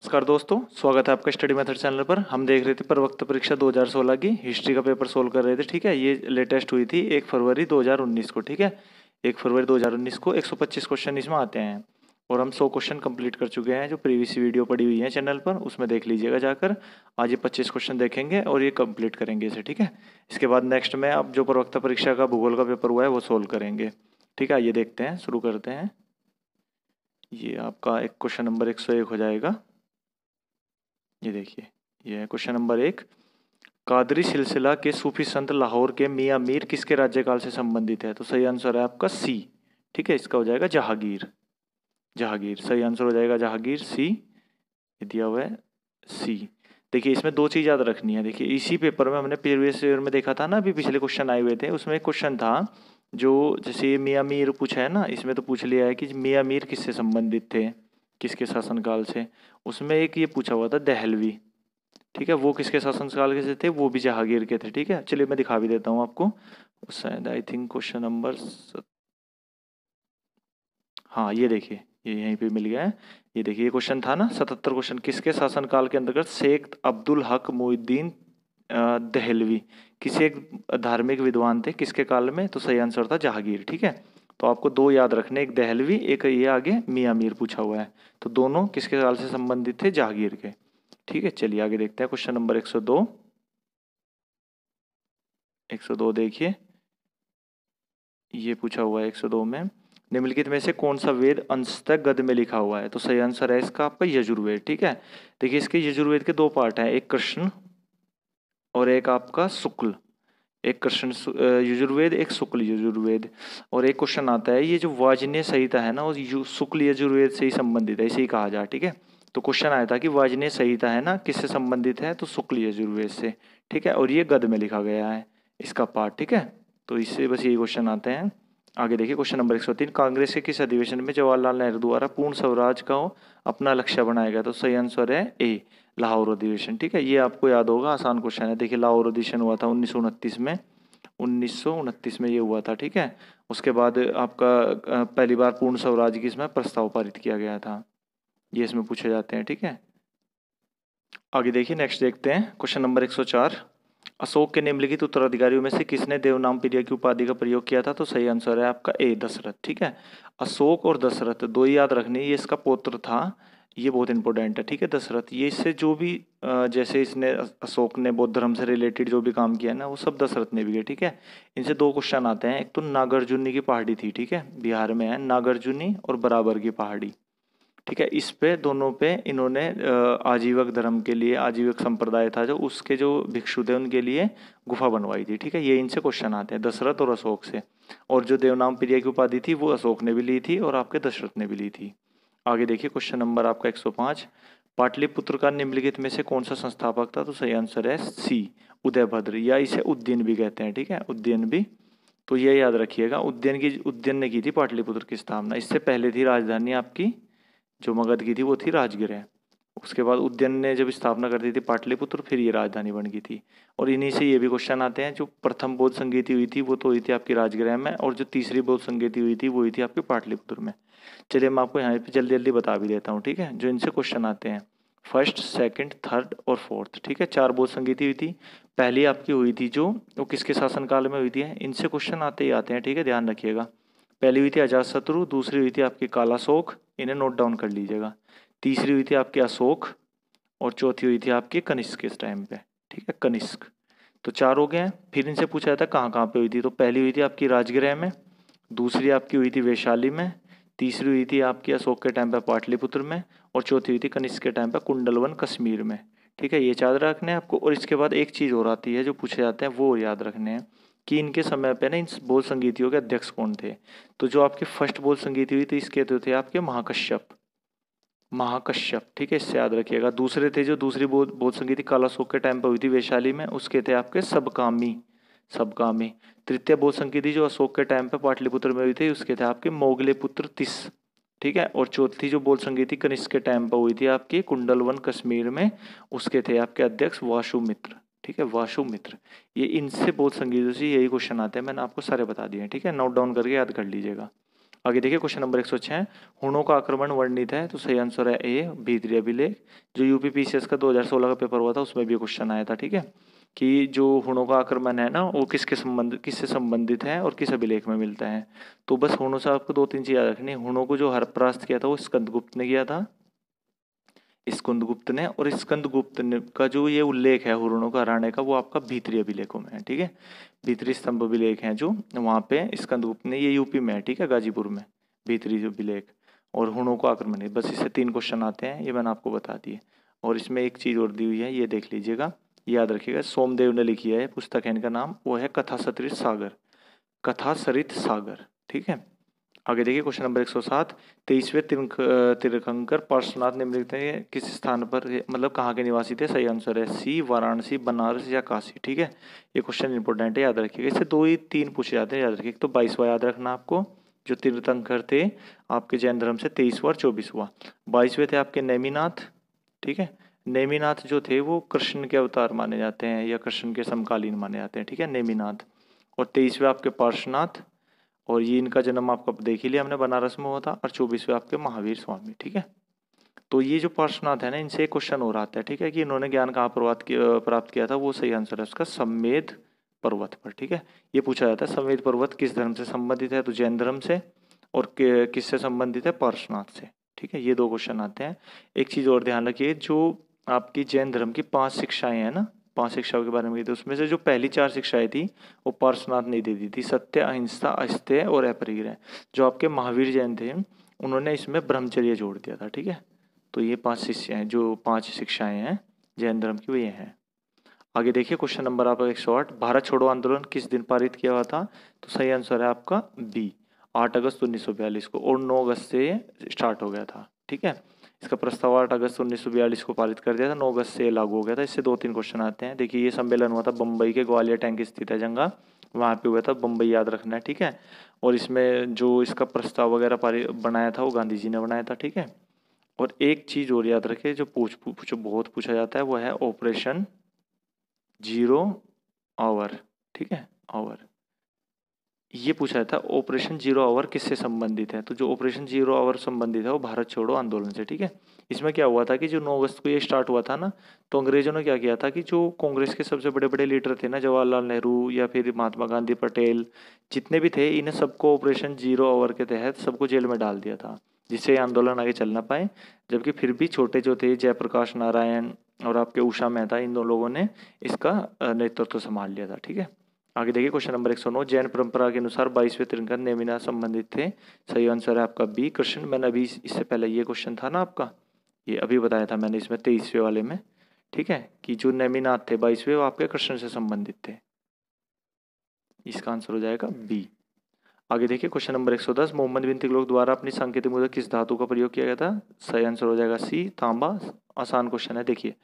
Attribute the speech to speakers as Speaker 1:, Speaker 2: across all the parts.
Speaker 1: नमस्कार दोस्तों, स्वागत है आपका स्टडी मेथड चैनल पर। हम देख रहे थे प्रवक्ता परीक्षा 2016 की हिस्ट्री का पेपर सोल्व कर रहे थे। ठीक है, ये लेटेस्ट हुई थी 1 फरवरी 2019 को। ठीक है, 1 फरवरी 2019 को 125 क्वेश्चन इसमें आते हैं और हम 100 क्वेश्चन कंप्लीट कर चुके हैं। जो प्रीवियस वीडियो पड़ी हुई है चैनल पर उसमें देख लीजिएगा जाकर। आज ये 25 क्वेश्चन देखेंगे और ये कंप्लीट करेंगे इसे। ठीक है, इसके बाद नेक्स्ट में अब जो प्रवक्ता परीक्षा का भूगोल का पेपर हुआ है वो सोल्व करेंगे। ठीक है, ये देखते हैं, शुरू करते हैं। ये आपका एक क्वेश्चन नंबर 101 हो जाएगा। ये देखिए, ये है क्वेश्चन नंबर 1। कादरी सिलसिला के सूफी संत लाहौर के मियाँ मीर किसके राज्यकाल से संबंधित है? तो सही आंसर है आपका सी। ठीक है, इसका हो जाएगा जहांगीर। जहांगीर सही आंसर हो जाएगा, जहांगीर सी। ये दिया हुआ है सी। देखिए, इसमें दो चीज याद रखनी है। देखिए, इसी पेपर में हमने प्रीवियस ईयर में देखा था ना, अभी पिछले क्वेश्चन आए हुए थे, उसमें एक क्वेश्चन था जो जैसे ये मियाँ मीर पूछा है ना, इसमें तो पूछ लिया है कि मियाँ मीर किससे संबंधित थे, किसके शासनकाल से। उसमें एक ये पूछा हुआ था दहलवी। ठीक है, वो किसके शासनकाल के से थे? वो भी जहांगीर के थे। ठीक है, चलिए मैं दिखा भी देता हूँ आपको। शायद आई थिंक क्वेश्चन नंबर हाँ, ये देखिए, ये यहीं पे मिल गया है। ये देखिए, ये क्वेश्चन था ना 77 क्वेश्चन, किसके शासनकाल के अंतर्गत शेख अब्दुल हक मुहिद्दीन दहलवी किसी एक धार्मिक विद्वान थे, किसके काल में? तो सही आंसर था जहांगीर। ठीक है, तो आपको दो याद रखने, एक दहलवी, एक ये आगे मियाँ मीर पूछा हुआ है। तो दोनों किसके काल से संबंधित थे? जहांगीर के। ठीक है, चलिए आगे देखते हैं क्वेश्चन नंबर 102। 102 देखिए, ये पूछा हुआ है 102 में, निम्नलिखित में से कौन सा वेद अंशतः गद्य में लिखा हुआ है? तो सही आंसर है इसका आपका यजुर्वेद। ठीक है, देखिए इसके यजुर्वेद के दो पार्ट हैं, एक कृष्ण और एक आपका शुक्ल। एक कृष्ण यजुर्वेद, एक शुक्ल यजुर्वेद। और एक क्वेश्चन आता है, ये जो वाजनेय संहिता है ना, वो शुक्ल यजुर्वेद से ही संबंधित है, इसे ही कहा जाए। ठीक है, तो क्वेश्चन आया था कि वाजनेय संहिता है ना, किससे संबंधित है? तो शुक्ल यजुर्वेद से। ठीक है, और ये गद्य में लिखा गया है इसका पार्ट। ठीक है, तो इससे बस यही क्वेश्चन आते हैं। आगे देखिए क्वेश्चन नंबर 103, कांग्रेस के किस अधिवेशन में जवाहरलाल नेहरू द्वारा पूर्ण स्वराज का अपना लक्ष्य बनाया गया? तो सही आंसर है ए, लाहौर अधिवेशन। ठीक है, ये आपको याद होगा, आसान क्वेश्चन है। देखिए, लाहौर अधिवेशन हुआ था 1929 में। 1929 में ये हुआ था। ठीक है, उसके बाद आपका पहली बार पूर्ण स्वराज की इसमें प्रस्ताव पारित किया गया था। ये इसमें पूछे जाते हैं। ठीक है, आगे देखिए, नेक्स्ट देखते हैं क्वेश्चन नंबर 104। अशोक के निम्नलिखित उत्तराधिकारियों में से किसने देवनाम प्रिय की उपाधि का प्रयोग किया था? तो सही आंसर है आपका ए, दशरथ। ठीक है, अशोक और दशरथ दो ही याद रखने, ये इसका पौत्र था, ये बहुत इंपॉर्टेंट है। ठीक है, दशरथ, ये इससे जो भी जैसे इसने अशोक ने बौद्ध धर्म से रिलेटेड जो भी काम किया ना, वो सब दशरथ ने भी किया। ठीक है, इनसे दो क्वेश्चन आते हैं। एक तो नागार्जुनी की पहाड़ी थी, ठीक है, बिहार में है नागार्जुनी, और बराबर की पहाड़ी। ठीक है, इस पे दोनों पे इन्होंने आजीवक धर्म के लिए, आजीवक संप्रदाय था जो, उसके जो भिक्षु थे उनके लिए गुफा बनवाई थी। ठीक है, ये इनसे क्वेश्चन आते हैं दशरथ और अशोक से। और जो देवनाम प्रिय की उपाधि थी वो अशोक ने भी ली थी और आपके दशरथ ने भी ली थी। आगे देखिए क्वेश्चन नंबर आपका 105, पाटलिपुत्र का निम्नलिखित में से कौन सा संस्थापक था? तो सही आंसर है सी, उदयभद्र, या इसे उद्यन भी कहते हैं। ठीक है, उद्यन भी। तो ये याद रखिएगा, उद्यन ने की थी पाटलिपुत्र की स्थापना। इससे पहले थी राजधानी आपकी जो मगध की थी वो थी राजगृह। उसके बाद उद्यन ने जब स्थापना कर दी थी पाटलिपुत्र, फिर ये राजधानी बन गई थी। और इन्हीं से ये भी क्वेश्चन आते हैं, जो प्रथम बौद्ध संगीति हुई थी वो तो हुई थी आपकी राजगृह में, और जो तीसरी बौद्ध संगीति हुई थी वो हुई थी आपके पाटलिपुत्र में। चलिए मैं आपको यहाँ पे जल्दी जल्दी बता भी देता हूँ। ठीक है, जो इनसे क्वेश्चन आते हैं, फर्स्ट, सेकंड, थर्ड और फोर्थ। ठीक है, चार बौद्ध संगीति हुई थी। पहली आपकी हुई थी जो, वो किसके शासनकाल में हुई थी? इनसे क्वेश्चन आते ही आते हैं। ठीक है, ध्यान रखिएगा। पहली हुई थी अजातशत्रु, दूसरी हुई थी आपकी कालाशोक, इन्हें नोट डाउन कर लीजिएगा। तीसरी हुई थी आपकी अशोक, और चौथी हुई थी आपकी कनिष्क के टाइम पे। ठीक है, कनिष्क। तो चार हो गए हैं। फिर इनसे पूछा जाता है कहाँ कहाँ पे हुई थी, तो पहली हुई थी आपकी राजगृह में, दूसरी आपकी हुई थी वैशाली में, तीसरी हुई थी आपकी अशोक के टाइम पे पाटलिपुत्र में, और चौथी हुई थी कनिष्क के टाइम पे कुंडलवन कश्मीर में। ठीक है, ये याद रखने हैं आपको। और इसके बाद एक चीज़ और आती है जो पूछे जाते हैं, वो याद रखने हैं कि इनके समय पे ना इन बौद्ध संगीतियों के अध्यक्ष कौन थे। तो जो आपकी फर्स्ट बौद्ध संगीति हुई थी इसके तो थे आपके महाकश्यप। महाकश्यप, ठीक है, इससे याद रखिएगा। दूसरे थे जो दूसरी बौद्ध संगीति कालाशोक के टाइम पर हुई थी वैशाली में, उसके थे आपके सबकामी। सबकामी। तृतीय बौद्ध संगीति जो अशोक के टाइम पे पाटलिपुत्र में हुई थी उसके थे आपके मोगले पुत्र तिस। ठीक है, और चौथी जो बौद्ध संगीति कनिष्क के टाइम पर हुई थी आपकी कुंडलवन कश्मीर में, उसके थे आपके अध्यक्ष वासुमित्र। ठीक है, वासुमित्र। ये इनसे बौद्ध संगीतों से यही क्वेश्चन आते हैं, मैंने आपको सारे बता दिए हैं। ठीक है, नोट डाउन करके याद कर लीजिएगा। आगे देखिए क्वेश्चन नंबर 106, हुणों का आक्रमण वर्णित है, तो सही आंसर है ए, भीतरी अभिलेख। जो यूपीपीसीएस का 2016 का पेपर हुआ था उसमें भी क्वेश्चन आया था, ठीक है, कि जो हुणों का आक्रमण है ना वो किससे संबंधित है और किस अभिलेख में मिलता है। तो बस हुणों से आपको 2-3 चीज याद रखनी है। हुणों को जो हरपरास्त किया था वो स्कंदगुप्त ने किया था, स्कंदगुप्त ने, और स्कंदगुप्त ने का जो ये उल्लेख है हुणों का हराने का वो आपका भीतरी अभिलेखों में है, ठीक है। भीतरी स्तंभ अभिलेख है जो वहाँ पे स्कंदगुप्त ने, ये यूपी में है, ठीक है, गाजीपुर में भीतरी अभिलेख। और हुणों को आक्रमण है, बस इससे 3 क्वेश्चन आते हैं, ये मैंने आपको बता दिए। और इसमें एक चीज और दी हुई है, ये देख लीजिएगा, याद रखिएगा, सोमदेव ने लिखी है पुस्तक है, इनका नाम वो है कथा सरित सागर, कथा सरित सागर, ठीक है। आगे देखिए क्वेश्चन नंबर 107, 23वें तीर्थंकर पार्श्वनाथ निम्नलिखित में किस स्थान पर, मतलब कहाँ के निवासी थे। सही आंसर है सी, वाराणसी, बनारस या काशी, ठीक है। ये क्वेश्चन इंपॉर्टेंट है, याद रखिएगा, इससे 2 ही 3 पूछे जाते हैं, याद रखिए। तो 22वां याद रखना आपको, जो तीर्थंकर थे आपके जैन धर्म से, 23वां और 24वां। 22वें थे आपके नेमिनाथ, ठीक है। नेमिनाथ जो थे वो कृष्ण के अवतार माने जाते हैं या कृष्ण के समकालीन माने जाते हैं, ठीक है, नेमिनाथ। और 23वें आपके पार्श्वनाथ, और ये इनका जन्म आपका देख ही लिया हमने, बनारस में हुआ था। और 24वें आपके महावीर स्वामी, ठीक है। तो ये जो पार्श्वनाथ है ना, इनसे एक क्वेश्चन हो रहा था, ठीक है, कि इन्होंने ज्ञान कहाँ प्राप्त किया था, वो सही आंसर है उसका समेध पर्वत पर, ठीक है। ये पूछा जाता है समेध पर्वत किस धर्म से संबंधित है, तो जैन धर्म से, और किससे संबंधित है, पार्श्वनाथ से, ठीक है। ये 2 क्वेश्चन आते हैं। एक चीज और ध्यान रखिए, जो आपकी जैन धर्म की 5 शिक्षाएं हैं ना, 5 शिक्षाओं के बारे में, तो उसमें से जो पहली 4 शिक्षाएं थी वो पार्श्वनाथ ने दे दी थी, सत्य, अहिंसा, अस्तेय और अपरिग्रह। जो आपके महावीर जैन थे उन्होंने इसमें ब्रह्मचर्य जोड़ दिया था, ठीक है। तो ये 5 शिष्य जो 5 शिक्षाएं हैं जैन धर्म की, वो ये हैं। आगे देखिए क्वेश्चन नंबर आपका 108, भारत छोड़ो आंदोलन किस दिन पारित किया हुआ था, तो सही आंसर है आपका बी, 8 अगस्त 1942 को, और 9 अगस्त से स्टार्ट हो गया था, ठीक है। इसका प्रस्ताव 8 अगस्त 1942 को पारित कर दिया था, 9 अगस्त से लागू हो गया था। इससे 2-3 क्वेश्चन आते हैं। देखिए ये सम्मेलन हुआ था बम्बई के ग्वालियर टैंक स्थित है जगह, वहाँ पे हुआ था, बम्बई याद रखना है, ठीक है। और इसमें जो इसका प्रस्ताव वगैरह बनाया था वो गांधी जी ने बनाया था, ठीक है। और एक चीज और याद रखे, जो बहुत पूछा जाता है, वो है ऑपरेशन जीरो आवर, ठीक है, आवर। ये पूछा था ऑपरेशन जीरो आवर किससे संबंधित है, तो जो ऑपरेशन जीरो आवर संबंधित है वो भारत छोड़ो आंदोलन से, ठीक है। इसमें क्या हुआ था कि जो 9 अगस्त को ये स्टार्ट हुआ था ना, तो अंग्रेजों ने क्या किया था कि जो कांग्रेस के सबसे बड़े बड़े लीडर थे ना, जवाहरलाल नेहरू या फिर महात्मा गांधी, पटेल, जितने भी थे, इन्हें सबको ऑपरेशन जीरो आवर के तहत सबको जेल में डाल दिया था, जिससे आंदोलन आगे चल ना पाए। जबकि फिर भी छोटे जो थे, जयप्रकाश नारायण और आपके उषा मेहता, इन 2 लोगों ने इसका नेतृत्व संभाल लिया था, ठीक है। आगे देखिए क्वेश्चन नंबर 109, जैन परंपरा के अनुसार 22वें तीर्थंकर नेमिनाथ संबंधित थे। सही आंसर है आपका बी, कृष्ण। मैंने अभी इससे पहले ये क्वेश्चन था ना आपका, ये अभी बताया था मैंने इसमें 23वें वाले में, ठीक है, कि जो नेमिनाथ थे 22वें वो आपके कृष्ण से संबंधित थे। इसका आंसर हो जाएगा बी। आगे देखिए क्वेश्चन नंबर 110, मोहम्मद बिन तुगलक द्वारा अपनी सांकेतिक मुद्रा किस धातु का प्रयोग किया गया था। सही आंसर हो जाएगा सी, तांबा। आसान क्वेश्चन है। देखिए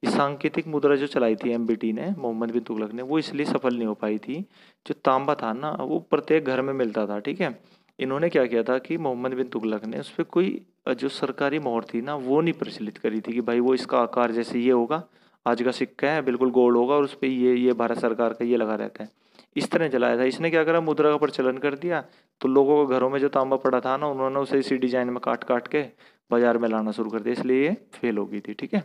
Speaker 1: ये सांकेतिक मुद्रा जो चलाई थी एमबीटी ने, मोहम्मद बिन तुगलक ने, वो इसलिए सफल नहीं हो पाई थी, जो तांबा था ना वो प्रत्येक घर में मिलता था, ठीक है। इन्होंने क्या किया था कि मोहम्मद बिन तुगलक ने उस पर कोई जो सरकारी मोहर थी ना वो नहीं प्रचलित करी थी, कि भाई वो इसका आकार जैसे ये होगा, आज का सिक्का है बिल्कुल गोल्ड होगा और उस पर ये भारत सरकार का ये लगा रहता है, इस तरह चलाया था। इसने क्या करा, मुद्रा का प्रचलन कर दिया, तो लोगों के घरों में जो तांबा पड़ा था ना, उन्होंने उसे इसी डिजाइन में काट काट के बाजार में लाना शुरू कर दिया, इसलिए ये फेल हो गई थी, ठीक है।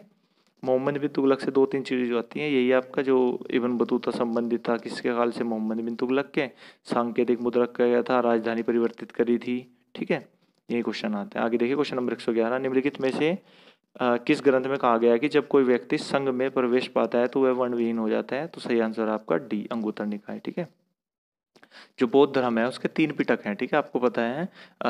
Speaker 1: मोहम्मद बिन तुगलक से 2-3 चीजें जो आती हैं, यही आपका जो इब्न बतूता संबंधित था किसके काल से, मोहम्मद बिन तुगलक के। सांकेतिक मुद्रा किया गया था, राजधानी परिवर्तित करी थी, ठीक है। यही क्वेश्चन आता है। आगे देखिए क्वेश्चन नंबर 111, निम्नलिखित में से किस ग्रंथ में कहा गया है कि जब कोई व्यक्ति संघ में प्रवेश पाता है तो वह वर्णविहीन हो जाता है, तो सही आंसर आपका डी, अंगुत्तर निकाय, ठीक है। जो बौद्ध धर्म है उसके 3 पिटक हैं, ठीक है, आपको पता है,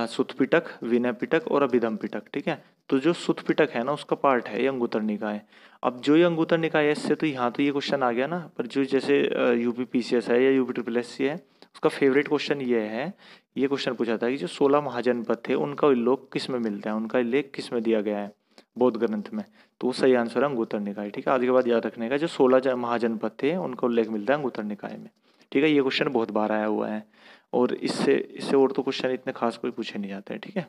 Speaker 1: सुत्त पिटक, विनय पिटक और अभिधम पिटक, ठीक है। तो जो सुत्त पिटक है ना उसका पार्ट है ये अंगुत्तर निकाय। अब जो ये अंगुत्तर निकाय है, इससे तो यहाँ तो ये क्वेश्चन आ गया ना, पर जो जैसे यूपीपीसीएस है या यूपी है, उसका फेवरेट क्वेश्चन ये है, ये क्वेश्चन पूछा था कि जो 16 महाजनपद थे उनका उल्लेख किस में मिलता है, उनका उल्लेख किस में दिया गया है बौद्ध ग्रंथ में, तो वो सही आंसर है अंगुत्तर निकाय, ठीक है। आज के बाद याद रखने का, जो 16 महाजनपद थे उनका उल्लेख मिलता है अंगुत्तर निकाय में, ठीक है। ये क्वेश्चन बहुत बार आया हुआ है, और इससे और तो क्वेश्चन इतने खास कोई पूछे नहीं जाते हैं, ठीक है।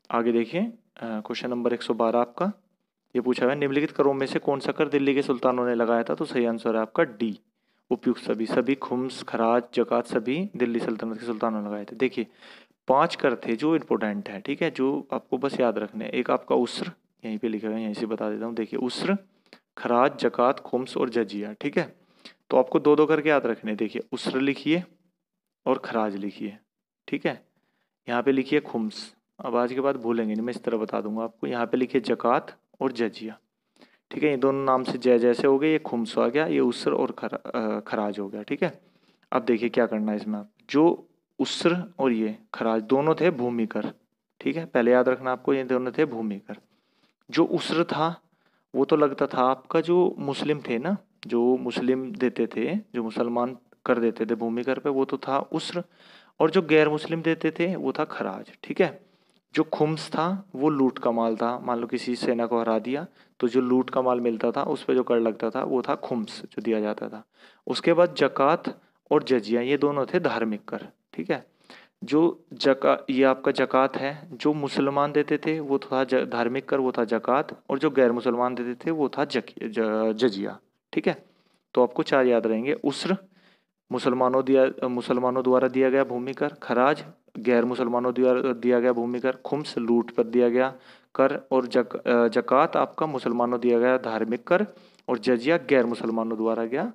Speaker 1: आगे देखिए क्वेश्चन नंबर 112 आपका, ये पूछा हुआ है, निम्नलिखित करों में से कौन सा कर दिल्ली के सुल्तानों ने लगाया था, तो सही आंसर है आपका डी, उपयुक्त सभी। खुम्स, खराज, जकात सभी दिल्ली सल्तनत के सुल्तानों ने लगाए थे। देखिए 5 कर थे जो इम्पोर्टेंट है, ठीक है, जो आपको बस याद रखने हैं। एक आपका उस्र, यहीं पे लिखा हुआ है, यहीं से बता देता हूँ। देखिए उस्र, खराज, जकात, खुम्स और जजिया, ठीक है। तो आपको दो दो करके याद रखने हैं। देखिए उस्र लिखिए और खराज लिखिए, ठीक है। यहाँ पे लिखिए खुम्स, अब आज के बाद भूलेंगे नहीं, मैं इस तरह बता दूंगा आपको। यहाँ पे लिखिए जकात और जजिया, ठीक है। ये दोनों नाम से जय जैसे हो गए, ये खुम्स आ गया, ये उस्र और खराज हो गया, ठीक है। अब देखिए क्या करना है इसमें आप, जो उस्र और ये खराज दोनों थे भूमिकर, ठीक है, पहले याद रखना आपको, ये दोनों थे भूमिकर। जो उस्र था वो तो लगता था आपका जो मुस्लिम थे ना, जो मुस्लिम देते थे, जो मुसलमान कर देते थे भूमिकर पे, वो तो था उस्र। और जो गैर मुस्लिम देते थे वो था खराज, ठीक है। जो खुम्स था वो लूट का माल था, मान लो किसी सेना को हरा दिया तो जो लूट का माल मिलता था उस पर जो कर लगता था वो था खुम्स, जो दिया जाता था। उसके बाद जकात और जजिया, ये दोनों थे धार्मिक कर, ठीक है। जो ये आपका जकात है, जो मुसलमान देते थे वो था धार्मिक कर, वो था जकात, और जो गैर मुसलमान देते थे वो था जजिया, ठीक है। तो आपको 4 याद रहेंगे। उस्र मुसलमानों द्वारा दिया गया भूमि कर, खराज गैर मुसलमानों द्वारा दिया गया भूमि कर, खुम्स लूट पर दिया गया कर, और जकात आपका मुसलमानों दिया गया धार्मिक कर, और जजिया गैर मुसलमानों द्वारा गया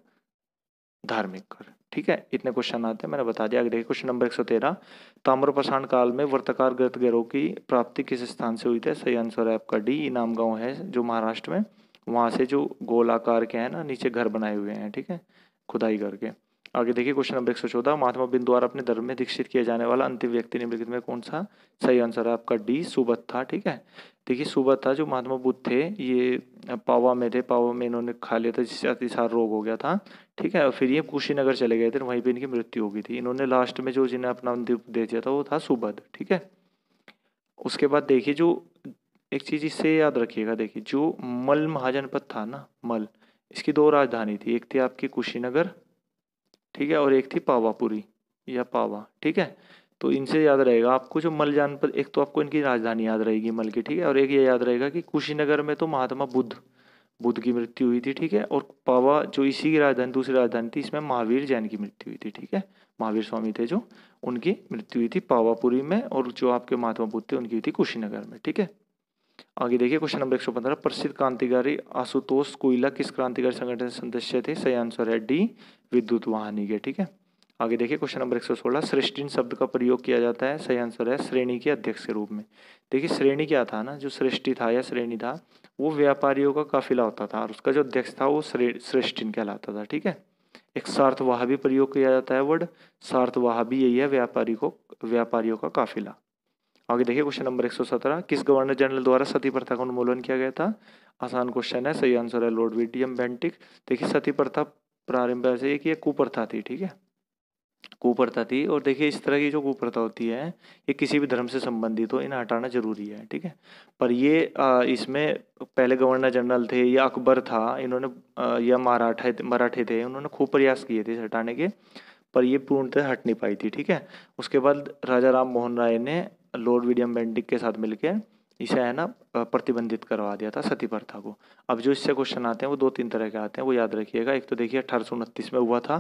Speaker 1: धार्मिक कर, ठीक है। इतने क्वेश्चन आते हैं, मैंने बता दिया। आगे देखिए क्वेश्चन नंबर 113, ताम्रपाषाण काल में वर्तकार ग्रंथों की प्राप्ति किस स्थान से हुई थी? सही आंसर है आपका डी, इनाम गांव है जो महाराष्ट्र में, वहां से जो गोलाकार के हैं ना नीचे घर बनाए हुए हैं, ठीक है, खुदाई करके। आगे देखिए क्वेश्चन नंबर 114, महात्मा बिंदु द्वारा अपने धर्म में दीक्षित किया जाने वाला अंतिम व्यक्ति निम्नलिखित में कौन सा? सही आंसर है आपका डी, सुबत था, ठीक है। देखिए सुबत था जो महात्मा बुद्ध थे, ये पावा में थे, पावा में इन्होंने खा लिया था जिससे अतिसार रोग हो गया था, ठीक है। और फिर ये कुशीनगर चले गए थे, वहीं पे इनकी मृत्यु हो गई थी। इन्होंने लास्ट में जो जिन्हें अपना अंतिम उपदेश दिया था वो था सुबद, ठीक है। उसके बाद देखिए जो एक चीज इससे याद रखिएगा, देखिए जो मल महाजनपद था ना, मल, इसकी 2 राजधानी थी, एक थी आपकी कुशीनगर, ठीक है, और एक थी पावापुरी या पावा, ठीक है। तो इनसे याद रहेगा आपको जो मल जनपद, एक तो आपको इनकी राजधानी याद रहेगी मल की, ठीक है, और एक ये याद रहेगा कि कुशीनगर में तो महात्मा बुद्ध की मृत्यु हुई थी, ठीक है। और पावा जो इसी की राजधानी, दूसरी राजधानी थी, इसमें महावीर जैन की मृत्यु हुई थी, ठीक है। महावीर स्वामी थे जो, उनकी मृत्यु हुई थी पावापुरी में, और जो आपके महात्मा बुद्ध थे उनकी हुई थी कुशीनगर में, ठीक है। आगे देखिए क्वेश्चन नंबर 115, प्रसिद्ध क्रांतिकारी आशुतोष कोइला किस क्रांतिकारी संगठन के सदस्य थे? सही आंसर है डी, विद्युत वाहिनी के, ठीक है। आगे देखिए क्वेश्चन नंबर 116, श्रेष्ठीन शब्द का प्रयोग किया जाता है? सही आंसर है श्रेणी के अध्यक्ष के रूप में। देखिए श्रेणी क्या था ना, जो श्रेष्ठी था या श्रेणी था वो व्यापारियों का काफिला होता था, और उसका जो अध्यक्ष था वो श्रेष्ठीन कहलाता था, ठीक है। एक सार्थवाह भी प्रयोग किया जाता है वर्ड, सार्थवाह भी यही है, व्यापारियों का काफिला। आगे देखिए क्वेश्चन नंबर 117, किस गवर्नर जनरल द्वारा सती प्रथा का उन्मूलन किया गया था? आसान क्वेश्चन है, सही आंसर है लॉर्ड विलियम बेंटिक। देखिए सती प्रथा प्रारंभ से एक ये कुप्रथा थी, ठीक है, कुप्रथा थी। और देखिए इस तरह की जो कुप्रथा होती है ये किसी भी धर्म से संबंधित हो, इन्हें हटाना जरूरी है, ठीक है। पर ये इसमें पहले गवर्नर जनरल थे या अकबर था, इन्होंने या मराठे थे, उन्होंने खूब प्रयास किए थे हटाने के, पर ये पूर्णतः हट नहीं पाई थी, ठीक है। उसके बाद राजा राम मोहन राय ने लॉर्ड विलियम बेंटिक के साथ मिलकर इसे है ना प्रतिबंधित करवा दिया था सती प्रथा को। अब जो इससे क्वेश्चन आते हैं वो 2-3 तरह के आते हैं, वो याद रखिएगा। एक तो देखिए 1829 में हुआ था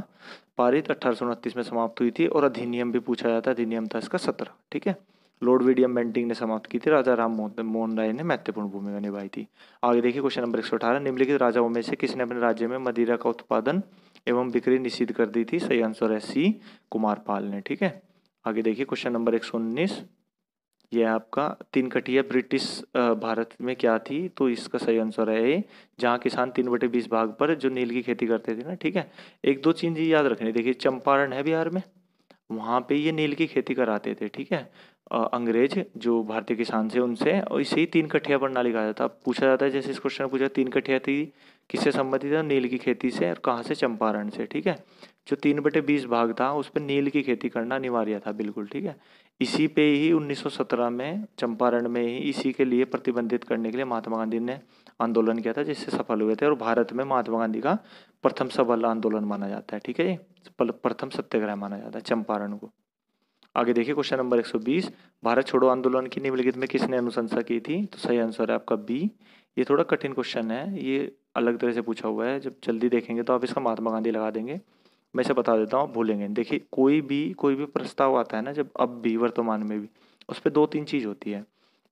Speaker 1: पारित, 1829 में समाप्त हुई थी, और अधिनियम भी पूछा जाता है, अधिनियम था इसका 17, ठीक है। लॉर्ड विलियम बेंटिक ने समाप्त की थी, राजा राम मोहन राय ने महत्वपूर्ण भूमिका निभाई थी। आगे देखिए क्वेश्चन नंबर 118, निम्नलिखित राजाओं में से किसने अपने राज्य में मदिरा का उत्पादन एवं बिक्री निषिद्ध कर दी थी? सही आंसर है सी, कुमारपाल ने, ठीक है। आगे देखिए क्वेश्चन नंबर 119, ये आपका 3 कटिया ब्रिटिश भारत में क्या थी? तो इसका सही आंसर है ए, जहाँ किसान 3/20 भाग पर जो नील की खेती करते थे ना, ठीक है। 1-2 चीज याद रखनी, देखिए चंपारण है बिहार में, वहाँ पे ये नील की खेती कराते थे, ठीक है। अंग्रेज जो भारतीय किसान थे उनसे, और इसे ही 3 कठिया प्रणाली कहा जाता है। पूछा जाता है जैसे इस क्वेश्चन में पूछा 3 कठिया थी किससे संबंधित है? नील की खेती से, और कहाँ से? चंपारण से, ठीक है। जो 3/20 भाग था उस पर नील की खेती करना अनिवार्य था, बिल्कुल, ठीक है। इसी पे ही 1917 में चंपारण में ही इसी के लिए प्रतिबंधित करने के लिए महात्मा गांधी ने आंदोलन किया था, जिससे सफल हुए थे, और भारत में महात्मा गांधी का प्रथम सफल आंदोलन माना जाता है, ठीक है। प्रथम सत्याग्रह माना जाता है चंपारण को। आगे देखिए क्वेश्चन नंबर 120, भारत छोड़ो आंदोलन की निम्नलिखित में किसने अनुशंसा की थी? तो सही आंसर है आपका बी। ये थोड़ा कठिन क्वेश्चन है, ये अलग तरह से पूछा हुआ है, जब जल्दी देखेंगे तो आप इसका महात्मा गांधी लगा देंगे। मैं इसे बता देता हूँ, आप भूलेंगे। देखिए कोई भी प्रस्ताव आता है ना, जब अब भी वर्तमान में भी, उस पर 2-3 चीज़ होती है।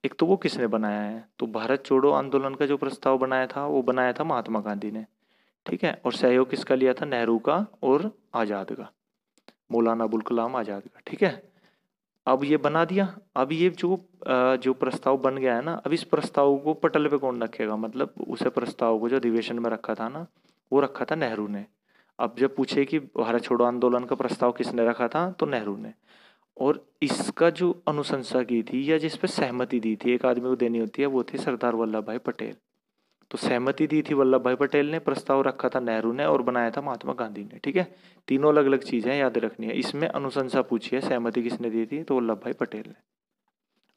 Speaker 1: एक तो वो किसने बनाया है, तो भारत छोड़ो आंदोलन का जो प्रस्ताव बनाया था वो बनाया था महात्मा गांधी ने, ठीक है। और सहयोग किसका लिया था, नेहरू का और आज़ाद का, मौलाना अबुल कलाम आज़ाद का, ठीक है। अब ये बना दिया, अब ये जो प्रस्ताव बन गया है ना, अब इस प्रस्ताव को पटल पे कौन रखेगा, मतलब उसे प्रस्ताव को जो अधिवेशन में रखा था ना, वो रखा था नेहरू ने। अब जब पूछे कि भारत छोड़ो आंदोलन का प्रस्ताव किसने रखा था, तो नेहरू ने। और इसका जो अनुशंसा की थी या जिस पे सहमति दी थी, एक आदमी को देनी होती है, वो थे सरदार वल्लभ भाई पटेल। तो सहमति दी थी वल्लभ भाई पटेल ने, प्रस्ताव रखा था नेहरू ने और बनाया था महात्मा गांधी ने, ठीक है। तीनों अलग अलग चीजें याद रखनी है। इसमें अनुशंसा पूछी है, सहमति किसने दी थी, तो वल्लभ भाई पटेल ने।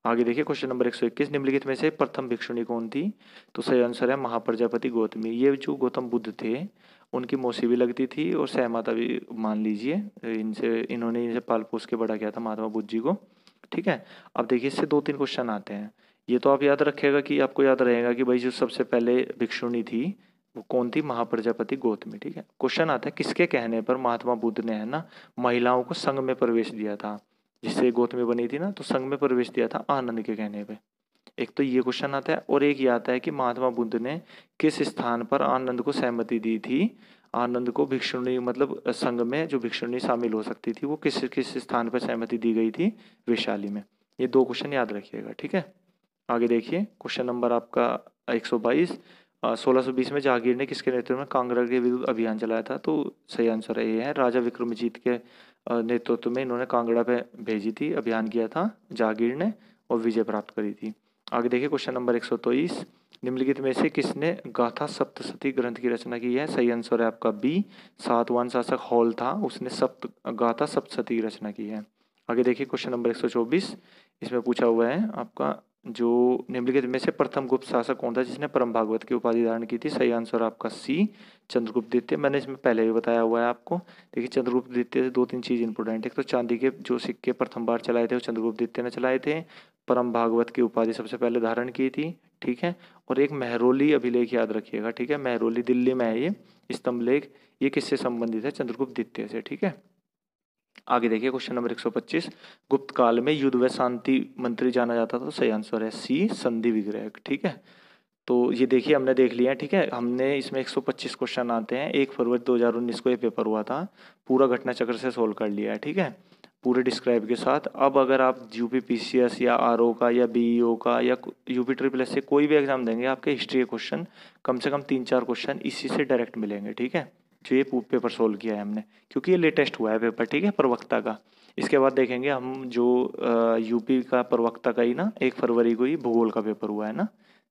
Speaker 1: आगे देखिए क्वेश्चन नंबर 121, निम्नलिखित में से प्रथम भिक्षुणी कौन थी, तो सही आंसर है महाप्रजापति गौतमी। ये जो गौतम बुद्ध थे उनकी मौसी भी लगती थी और सहमाता भी मान लीजिए, इन्होंने पाल पोस के बड़ा किया था महात्मा बुद्ध जी को, ठीक है। अब देखिए इससे 2-3 क्वेश्चन आते हैं। ये तो आप याद रखिएगा कि आपको याद रहेगा कि भाई जो सबसे पहले भिक्षुणी थी वो कौन थी, महाप्रजापति गौतमी, ठीक है। क्वेश्चन आता है किसके कहने पर महात्मा बुद्ध ने, है ना, महिलाओं को संघ में प्रवेश दिया था, जिससे गौतमी बनी थी ना, तो संघ में प्रवेश दिया था आनंद के कहने पे। एक तो ये क्वेश्चन आता है, और एक ये आता है कि महात्मा बुद्ध ने किस स्थान पर आनंद को सहमति दी थी, आनंद को भिक्षुणी मतलब संघ में जो भिक्षुणी शामिल हो सकती थी वो किस किस स्थान पर सहमति दी गई थी, वैशाली में। ये 2 क्वेश्चन याद रखिएगा, ठीक है। आगे देखिए क्वेश्चन नंबर आपका 122, 1620 में जहांगीर ने किसके नेतृत्व में कांगड़ा के विरुद्ध अभियान चलाया था, तो सही आंसर ये है राजा विक्रमजीत के नेतृत्व में इन्होंने कांगड़ा पे भेजी थी, अभियान किया था जहांगीर ने और विजय प्राप्त करी थी। आगे देखिए क्वेश्चन नंबर 123, निम्नलिखित में से किसने गाथा सप्तशती ग्रंथ की रचना की है, सही आंसर है आपका बी, सातवाहन शासक हॉल था, उसने गाथा सप्तशती की रचना की है। आगे देखिए क्वेश्चन नंबर 124, इसमें पूछा हुआ है आपका जो निम्नलिखित में से प्रथम गुप्त शासक कौन था जिसने परम भागवत की उपाधि धारण की थी, सही आंसर आपका सी, चंद्रगुप्त द्वितीय। मैंने इसमें पहले भी बताया हुआ है आपको। देखिए चंद्रगुप्त द्वितीय से 2-3 चीज इंपोर्टेंट है, एक तो चांदी के जो सिक्के प्रथम बार चलाए थे वो चंद्रगुप्त द्वितीय ने चलाए थे, परम भागवत की उपाधि सबसे पहले धारण की थी, ठीक है। और एक मेहरौली अभिलेख याद रखिएगा, ठीक है, मेहरौली दिल्ली में है ये स्तंभलेख, ये किससे संबंधित है, चंद्रगुप्त द्वितीय से, ठीक है। आगे देखिए क्वेश्चन नंबर 125, गुप्त काल में युद्ध व शांति मंत्री जाना जाता था, तो सही आंसर है सी, संधि विग्रह, ठीक है। तो ये देखिए हमने देख लिया है, ठीक है। हमने इसमें 125 क्वेश्चन आते हैं, 1 फरवरी 2019 को ये पेपर हुआ था, पूरा घटना चक्र से सोल्व कर लिया है, ठीक है, पूरे डिस्क्राइब के साथ। अब अगर आप यूपी पीसीएस या आरओ का या बीईओ का या यूपी ट्रिपल एस से कोई भी एग्जाम देंगे, आपके हिस्ट्री के क्वेश्चन कम से कम 3-4 क्वेश्चन इसी से डायरेक्ट मिलेंगे, ठीक है, जो ये पेपर सोल्व किया है हमने, क्योंकि ये लेटेस्ट हुआ है पेपर, ठीक है, प्रवक्ता का। इसके बाद देखेंगे हम जो यूपी का प्रवक्ता का ही ना 1 फरवरी को ही भूगोल का पेपर हुआ है ना,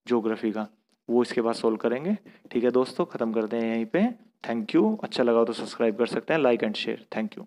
Speaker 1: ज्योग्राफी का, वो इसके बाद सोल्व करेंगे, ठीक है दोस्तों। खत्म करते हैं यहीं पे, थैंक यू। अच्छा लगा तो सब्सक्राइब कर सकते हैं, like and share, thank you.